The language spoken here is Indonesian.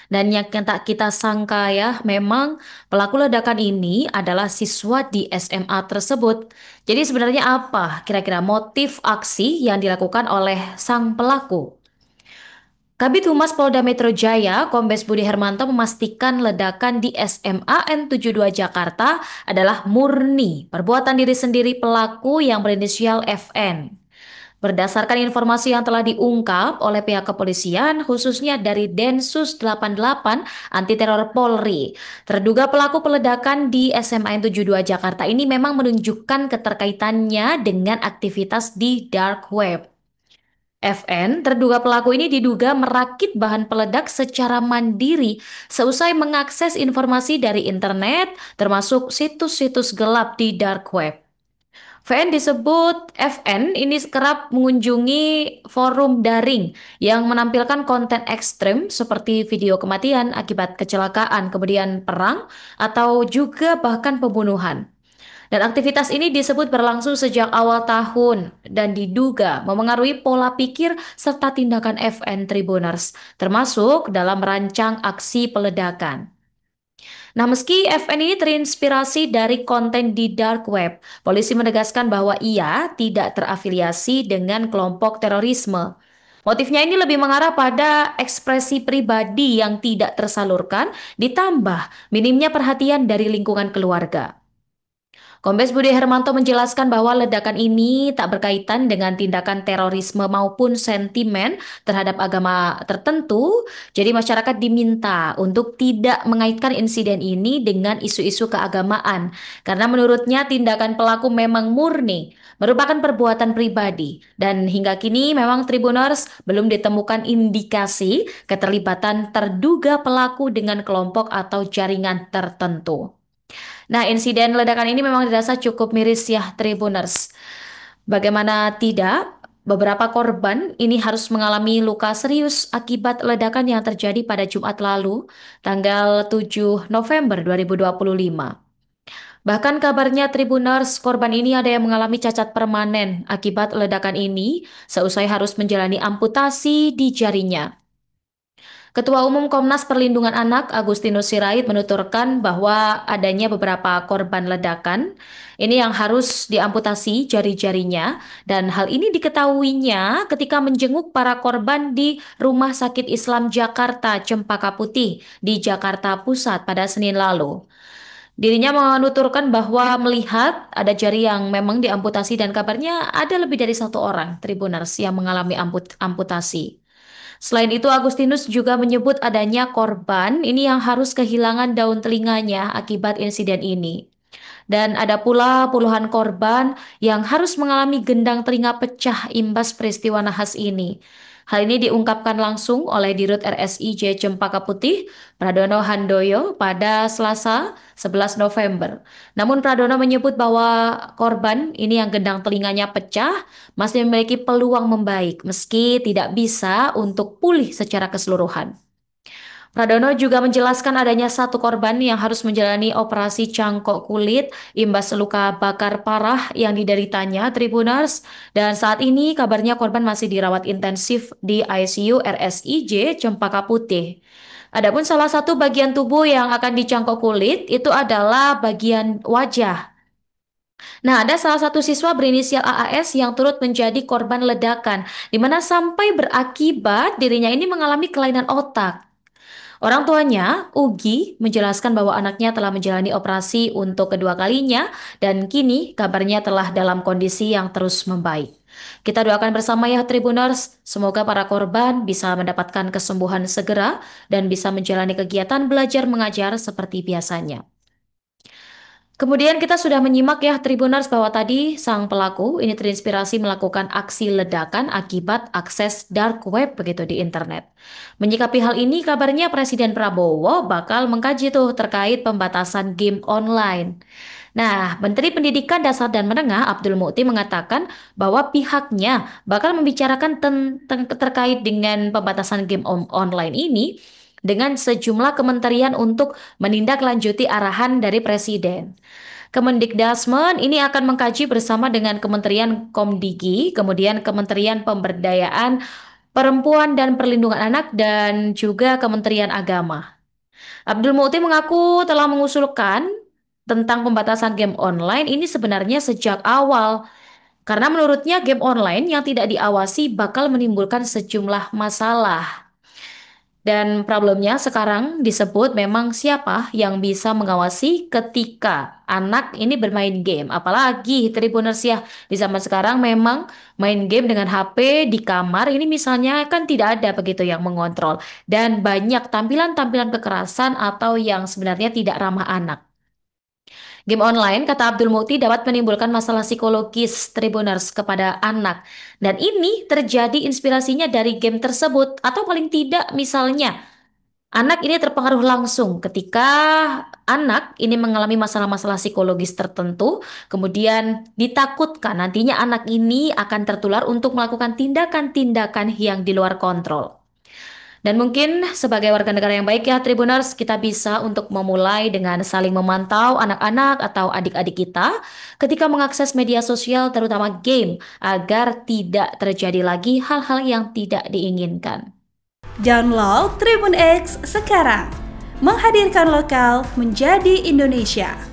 Dan yang tak kita sangka ya, memang pelaku ledakan ini adalah siswa di SMA tersebut. Jadi sebenarnya apa kira-kira motif aksi yang dilakukan oleh sang pelaku? Kabid Humas Polda Metro Jaya, Kombes Budi Hermanto memastikan ledakan di SMA N72 Jakarta adalah murni perbuatan diri sendiri pelaku yang berinisial FN. Berdasarkan informasi yang telah diungkap oleh pihak kepolisian, khususnya dari Densus 88 Anti Teror Polri, terduga pelaku peledakan di SMA N72 Jakarta ini memang menunjukkan keterkaitannya dengan aktivitas di dark web. FN, terduga pelaku ini diduga merakit bahan peledak secara mandiri seusai mengakses informasi dari internet, termasuk situs-situs gelap di dark web. FN ini kerap mengunjungi forum daring yang menampilkan konten ekstrem seperti video kematian akibat kecelakaan, kemudian perang, atau juga bahkan pembunuhan. Dan aktivitas ini disebut berlangsung sejak awal tahun dan diduga memengaruhi pola pikir serta tindakan FN Tribuners, termasuk dalam merancang aksi peledakan. Nah, meski FN ini terinspirasi dari konten di dark web, polisi menegaskan bahwa ia tidak terafiliasi dengan kelompok terorisme. Motifnya ini lebih mengarah pada ekspresi pribadi yang tidak tersalurkan, ditambah minimnya perhatian dari lingkungan keluarga. Kombes Budi Hermanto menjelaskan bahwa ledakan ini tak berkaitan dengan tindakan terorisme maupun sentimen terhadap agama tertentu. Jadi masyarakat diminta untuk tidak mengaitkan insiden ini dengan isu-isu keagamaan. Karena menurutnya tindakan pelaku memang murni, merupakan perbuatan pribadi. Dan hingga kini memang Tribuners belum ditemukan indikasi keterlibatan terduga pelaku dengan kelompok atau jaringan tertentu. Nah, insiden ledakan ini memang dirasa cukup miris ya, Tribuners. Bagaimana tidak, beberapa korban ini harus mengalami luka serius akibat ledakan yang terjadi pada Jumat lalu, tanggal 7 November 2025. Bahkan kabarnya Tribuners, korban ini ada yang mengalami cacat permanen akibat ledakan ini, seusai harus menjalani amputasi di jarinya. Ketua Umum Komnas Perlindungan Anak Agustinus Sirait menuturkan bahwa adanya beberapa korban ledakan ini yang harus diamputasi jari-jarinya dan hal ini diketahuinya ketika menjenguk para korban di Rumah Sakit Islam Jakarta Cempaka Putih di Jakarta Pusat pada Senin lalu. Dirinya menuturkan bahwa melihat ada jari yang memang diamputasi dan kabarnya ada lebih dari satu orang Tribuners yang mengalami amputasi. Selain itu, Agustinus juga menyebut adanya korban ini yang harus kehilangan daun telinganya akibat insiden ini. Dan ada pula puluhan korban yang harus mengalami gendang telinga pecah imbas peristiwa nahas ini. Hal ini diungkapkan langsung oleh Dirut RSIJ Cempaka Putih, Pradono Handoyo pada Selasa 11 November. Namun Pradono menyebut bahwa korban ini yang gendang telinganya pecah masih memiliki peluang membaik meski tidak bisa untuk pulih secara keseluruhan. Pradono juga menjelaskan adanya satu korban yang harus menjalani operasi cangkok kulit imbas luka bakar parah yang dideritanya Tribuners dan saat ini kabarnya korban masih dirawat intensif di ICU RSIJ Cempaka Putih. Adapun salah satu bagian tubuh yang akan dicangkok kulit itu adalah bagian wajah. Nah, ada salah satu siswa berinisial AAS yang turut menjadi korban ledakan, di mana sampai berakibat dirinya ini mengalami kelainan otak. Orang tuanya, Ugi, menjelaskan bahwa anaknya telah menjalani operasi untuk kedua kalinya dan kini kabarnya telah dalam kondisi yang terus membaik. Kita doakan bersama ya Tribuners, semoga para korban bisa mendapatkan kesembuhan segera dan bisa menjalani kegiatan belajar mengajar seperti biasanya. Kemudian kita sudah menyimak ya Tribuners bahwa tadi sang pelaku ini terinspirasi melakukan aksi ledakan akibat akses dark web begitu di internet. Menyikapi hal ini kabarnya Presiden Prabowo bakal mengkaji tuh terkait pembatasan game online. Nah, Menteri Pendidikan Dasar dan Menengah Abdul Mukti mengatakan bahwa pihaknya bakal membicarakan tentang terkait dengan pembatasan game online ini dengan sejumlah kementerian untuk menindaklanjuti arahan dari Presiden. Kemendikbudrismen ini akan mengkaji bersama dengan Kementerian Komdigi, kemudian Kementerian Pemberdayaan Perempuan dan Perlindungan Anak, dan juga Kementerian Agama. Abdul Muti mengaku telah mengusulkan tentang pembatasan game online ini sebenarnya sejak awal, karena menurutnya game online yang tidak diawasi bakal menimbulkan sejumlah masalah. Dan problemnya sekarang disebut memang siapa yang bisa mengawasi ketika anak ini bermain game. Apalagi Tribuners ya, di zaman sekarang memang main game dengan HP di kamar ini misalnya kan tidak ada begitu yang mengontrol. Dan banyak tampilan-tampilan kekerasan atau yang sebenarnya tidak ramah anak. Game online, kata Abdul Muti, dapat menimbulkan masalah psikologis Tribuners kepada anak. Dan ini terjadi inspirasinya dari game tersebut. Atau paling tidak misalnya, anak ini terpengaruh langsung ketika anak ini mengalami masalah-masalah psikologis tertentu, kemudian ditakutkan nantinya anak ini akan tertular untuk melakukan tindakan-tindakan yang di luar kontrol. Dan mungkin sebagai warga negara yang baik ya Tribuners, kita bisa untuk memulai dengan saling memantau anak-anak atau adik-adik kita ketika mengakses media sosial terutama game agar tidak terjadi lagi hal-hal yang tidak diinginkan. Download Tribun X sekarang, menghadirkan lokal menjadi Indonesia.